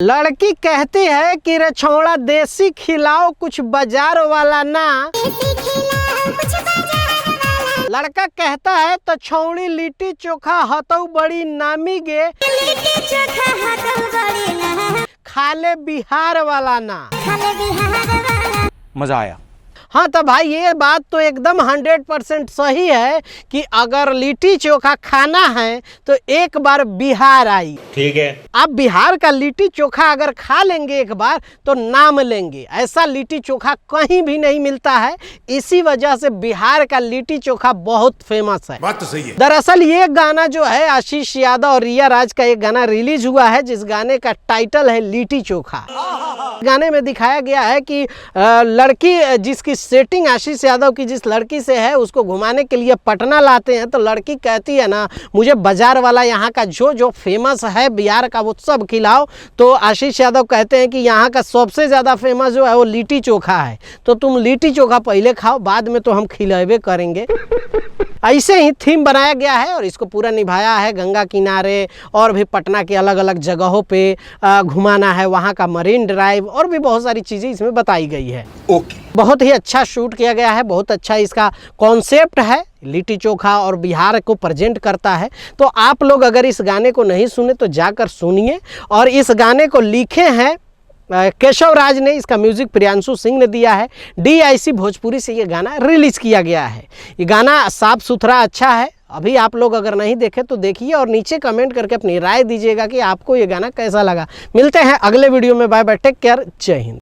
लड़की कहती है कि रे छोड़ा देसी खिलाओ कुछ बाजार वाला ना। लड़का कहता है तो छौड़ी लिट्टी चोखा हतौ बड़ी नामी गे, खाले बिहार वाला ना। मजा आया। हाँ तो भाई ये बात तो एकदम 100% सही है कि अगर लिट्टी चोखा खाना है तो एक बार बिहार आई। ठीक है, आप बिहार का लिट्टी चोखा अगर खा लेंगे एक बार तो नाम लेंगे। ऐसा लिट्टी चोखा कहीं भी नहीं मिलता है, इसी वजह से बिहार का लिट्टी चोखा बहुत फेमस है। बात तो सही है। दरअसल ये गाना जो है आशीष यादव और रिया राज का एक गाना रिलीज हुआ है, जिस गाने का टाइटल है लिट्टी चोखा। गाने में दिखाया गया है कि लड़की जिसकी सेटिंग आशीष यादव की जिस लड़की से है उसको घुमाने के लिए पटना लाते हैं, तो लड़की कहती है ना मुझे बाजार वाला यहाँ का जो जो फेमस है बिहार का वो सब खिलाओ। तो आशीष यादव कहते हैं कि यहाँ का सबसे ज़्यादा फेमस जो है वो लिट्टी चोखा है, तो तुम लिट्टी चोखा पहले खाओ, बाद में तो हम खिलावे करेंगे। ऐसे ही थीम बनाया गया है और इसको पूरा निभाया है। गंगा किनारे और भी पटना के अलग अलग जगहों पे घुमाना है, वहाँ का मरीन ड्राइव और भी बहुत सारी चीज़ें इसमें बताई गई है। ओके, बहुत ही अच्छा शूट किया गया है, बहुत अच्छा इसका कॉन्सेप्ट है, लिट्टी चोखा और बिहार को प्रेजेंट करता है। तो आप लोग अगर इस गाने को नहीं सुने तो जाकर सुनिए। और इस गाने को लिखे हैं केशव राज ने, इसका म्यूजिक प्रियांशु सिंह ने दिया है। DIC भोजपुरी से ये गाना रिलीज किया गया है। ये गाना साफ सुथरा अच्छा है। अभी आप लोग अगर नहीं देखे तो देखिए और नीचे कमेंट करके अपनी राय दीजिएगा कि आपको ये गाना कैसा लगा। मिलते हैं अगले वीडियो में। बाय बाय, टेक केयर, जय हिंद।